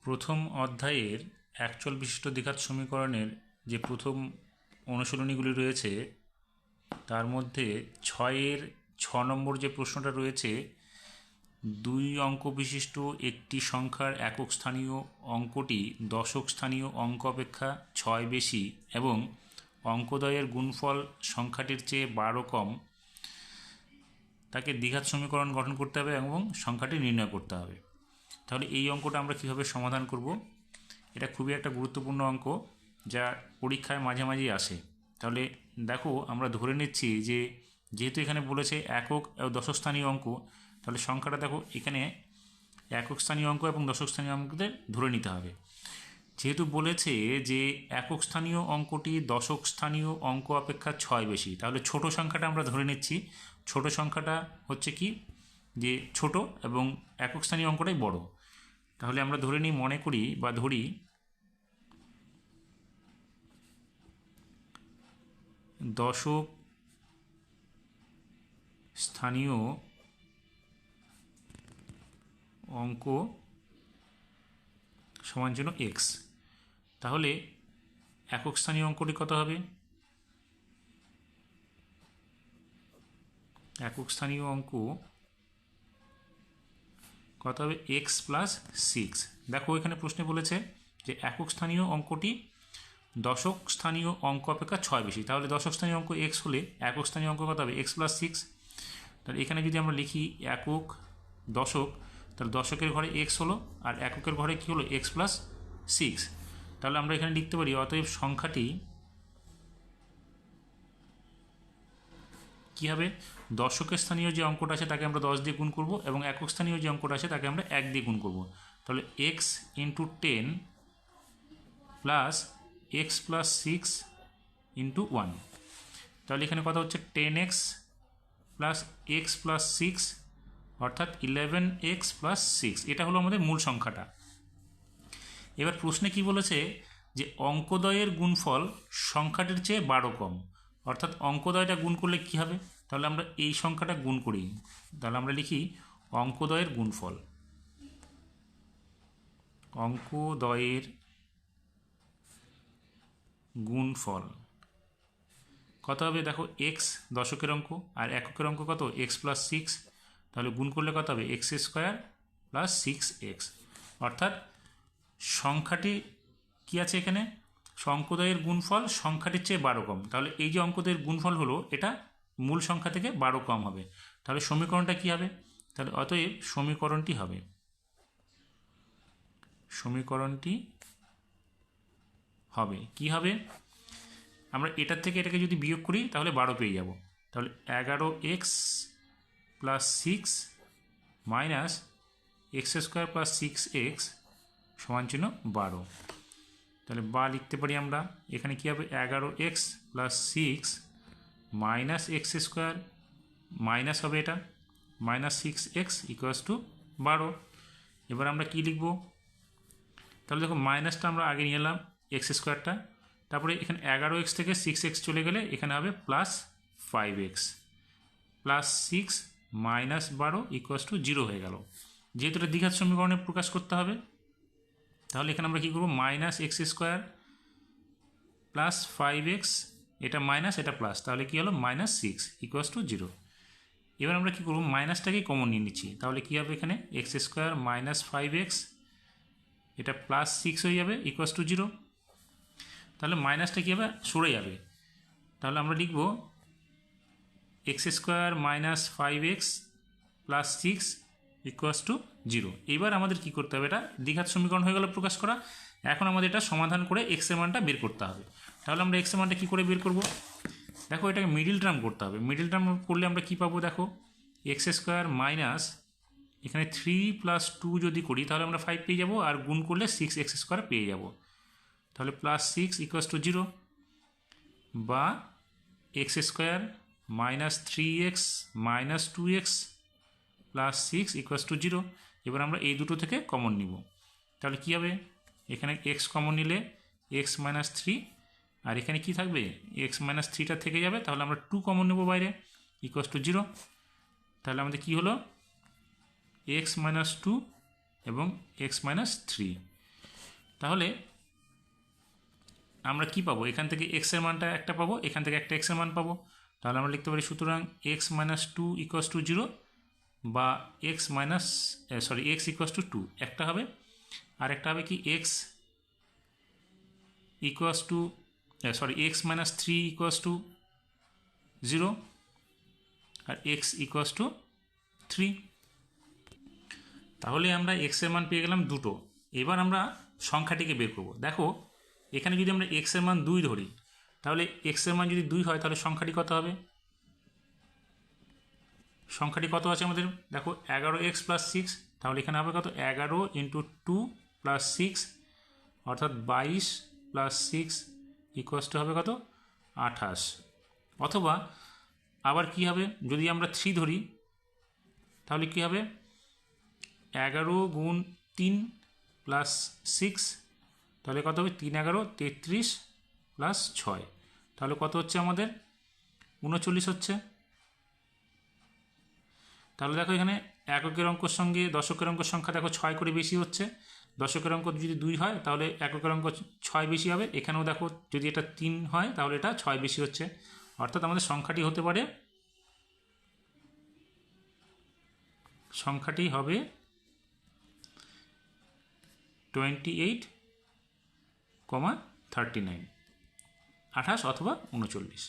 প্রথম অধ্যায়ের একচল বিশিষ্ট দ্বিঘাত সমীকরণের যে প্রথম অনুশীলনীগুলি রয়েছে তার মধ্যে 6 নম্বর যে প্রশ্নটা রয়েছে, 2 অঙ্ক বিশিষ্ট একটি সংখ্যার একক স্থানীয় অঙ্কটি দশক স্থানীয় অঙ্ক অপেক্ষা 6 বেশি এবং অঙ্কদ্বয়ের গুণফল সংখ্যাটির চেয়ে 12 কম, তাকে দ্বিঘাত সমীকরণ গঠন করতে হবে এবং সংখ্যাটি নির্ণয় করতে হবে। তাহলে এই অঙ্কটা আমরা কীভাবে সমাধান করব? এটা খুবই একটা গুরুত্বপূর্ণ অঙ্ক যা পরীক্ষায় মাঝে মাঝেই আসে। তাহলে দেখো, আমরা ধরে নিচ্ছি যে যেহেতু এখানে বলেছে একক ও দশক স্থানীয় অঙ্ক, তাহলে সংখ্যাটা দেখো এখানে একক স্থানীয় অঙ্ক এবং দশক স্থানীয় অঙ্কদের ধরে নিতে হবে। যেহেতু বলেছে যে একক স্থানীয় অঙ্কটি দশক স্থানীয় অঙ্ক অপেক্ষা 6 বেশি, তাহলে ছোট সংখ্যাটা আমরা ধরে নিচ্ছি। ছোট সংখ্যাটা হচ্ছে কি, যে ছোট এবং একক স্থানীয় অঙ্কটাই বড়। তাহলে আমরা ধরে নিই, মনে করি বা ধরি দশক স্থানীয় অঙ্ক সমান জন্য এক্স। তাহলে একক স্থানীয় অঙ্কটি কত হবে? একক স্থানীয় অঙ্ক কত হবে? X plus 6। দেখো এখানে প্রশ্নে বলেছে যে একক স্থানীয় অঙ্কটি দশক স্থানীয় অঙ্ক অপেক্ষা 6 বেশি, তাহলে দশক স্থানীয় অঙ্ক এক্স হলে একক স্থানীয় অঙ্ক কত হবে? X plus 6। তাহলে এখানে যদি আমরা লিখি একক দশক, তাহলে দশকের ঘরে এক্স হলো আর এককের ঘরে কী হলো? X plus 6। তাহলে আমরা এখানে লিখতে পারি অতএব সংখ্যাটি কী হবে? দশকের স্থানীয় যে অঙ্কটা আছে তাকে আমরা 10 দিয়ে গুণ করব এবং একক স্থানীয় যে অঙ্কটা আছে তাকে আমরা 1 দিয়ে গুণ করব। তাহলে x into 10 plus x plus 6 into 1। তাহলে এখানে কথা হচ্ছে 10x প্লাস এক্স প্লাস 6 অর্থাৎ 11x প্লাস 6। এটা হলো আমাদের মূল সংখ্যাটা। এবার প্রশ্নে কি বলেছে যে অঙ্কদ্বয়ের গুণফল সংখ্যাটির চেয়ে 12 কম, অর্থাৎ অঙ্কদ্বয়টা গুণ করলে কি হবে? তাহলে আমরা এই সংখ্যাটা গুণ করি। তাহলে আমরা লিখি অঙ্কদ্বয়ের গুণফল। অঙ্কদ্বয়ের গুণফল কত হবে? দেখো এক্স দশকের অঙ্ক আর এককের অঙ্ক কত? X plus 6। তাহলে গুণ করলে কত হবে? X square plus 6x। অর্থাৎ সংখ্যাটি কি আছে এখানে? অঙ্কদ্বয়ের গুণফল সংখ্যাটির চেয়ে 12 কম। তাহলে এই যে অঙ্কদ্বয়ের গুণফল হলো, এটা মূল সংখ্যা থেকে 12 কম হবে। তাহলে সমীকরণটা কি হবে? তাহলে অতএব সমীকরণটি হবে কি হবে? আমরা এটার থেকে এটাকে যদি বিয়োগ করি তাহলে 12 পেয়ে যাব। তাহলে 11x plus 6 minus x square plus 6x সমান চিহ্ন 12। তাহলে বা লিখতে পারি আমরা এখানে কী হবে? 11x plus 6 minus x square minus হবে এটা মাইনাস 6x ইকুয়ালস টু 12। এবার আমরা কি লিখব? তাহলে দেখো মাইনাসটা আমরা আগে নিয়ে এলাম এক্স স্কোয়ারটা, তারপরে এখানে 11x থেকে 6x চলে গেলে এখানে হবে plus 5x plus 6 minus 12 equals to 0 হয়ে গেল। যেহেতু এটা দ্বিঘাত সমীকরণে প্রকাশ করতে হবে, তাহলে এখানে আমরা কী করবো? Minus x square plus 5x, এটা মাইনাস এটা প্লাস, তাহলে কী হলো? Minus 6 equals to 0। এবার আমরা কী করবো? মাইনাসটাকেই কমন নিয়ে নিচ্ছি। তাহলে কী হবে? এখানে এক্স স্কোয়ার মাইনাস 5x, এটা প্লাস 6 হয়ে যাবে ইকুয়ালস টু 0। তাহলে মাইনাসটা কী হবে? সরে যাবে। তাহলে আমরা লিখব x square minus 5x plus 6 equals to 0। এবার আমাদের কি করতে হবে? এটা দ্বিঘাত সমীকরণ হয়ে গেল প্রকাশ করা। এখন আমাদের এটা সমাধান করে এক্স এর মানটা বের করতে হবে। তাহলে আমরা এক্স এর মানটা কী করে বের করব? দেখো এটাকে মিডিল টার্ম করতে হবে। মিডিল টার্ম করলে আমরা কী পাবো? দেখো এক্স স্কোয়ার মাইনাস এখানে 3 প্লাস 2 যদি করি তাহলে আমরা 5 পেয়ে যাবো, আর গুণ করলে 6x স্কোয়ার পেয়ে যাব। তাহলে প্লাস 6 ইকুয়ালস টু 0 বা x square minus 3x minus 2x plus 6 equals to 0। এবার আমরা এই দুটো থেকে কমন নিব। তাহলে কী হবে? এখানে এক্স কমন নিলে এক্স মাইনাস 3, আর এখানে কি থাকবে? এক্স মাইনাস 3টা থেকে যাবে। তাহলে আমরা 2 কমন নেব বাইরে ইকুয়ালস টু 0। তাহলে আমাদের কী হলো? এক্স মাইনাস 2 এবং এক্স মাইনাস 3। তাহলে আমরা কি পাবো, এখান থেকে এক্সের মানটা একটা পাবো, এখান থেকে একটা এক্সের মান পাবো। তাহলে আমরা লিখতে পারি সুতরাং X minus two equals to zero, বা X minus X equals to two একটা হবে, আর একটা হবে কি X equals to X minus three equals to zero, আর এক্স ইকুয়াস টু থ্রি। তাহলে আমরা এক্সের মান পেয়ে গেলাম দুটো। এবার আমরা সংখ্যাটিকে বের করব। দেখো এখানে যদি আমরা এক্সের মান 2 ধরি, তাহলে এক্সের মান যদি 2 হয় তাহলে সংখ্যাটি কত হবে? সংখ্যাটি কত আছে আমাদের? দেখো 11x প্লাস 6, তাহলে এখানে হবে কত? 11 ইন্টু 2 প্লাস 6, অর্থাৎ 22 প্লাস 6 ইকুয়াস টু হবে কত? 28। অথবা আবার কি হবে, যদি আমরা 3 ধরি তাহলে কি হবে? 11 গুণ 3 প্লাস 6, তাহলে কত হবে? 3 11 33 প্লাস 6, তাহলে কত হচ্ছে আমাদের? 39 হচ্ছে। তাহলে দেখো এখানে এককের অঙ্কর সঙ্গে দশকের অঙ্কের সংখ্যা দেখো 6 করে বেশি হচ্ছে। দশকের অঙ্ক যদি 2 হয় তাহলে এককের অঙ্ক 6 বেশি হবে। এখানেও দেখো যদি এটা 3 হয় তাহলে এটা 6 বেশি হচ্ছে। অর্থাৎ আমাদের সংখ্যাটি হতে পারে, সংখ্যাটি হবে 28,39, 28 অথবা 39।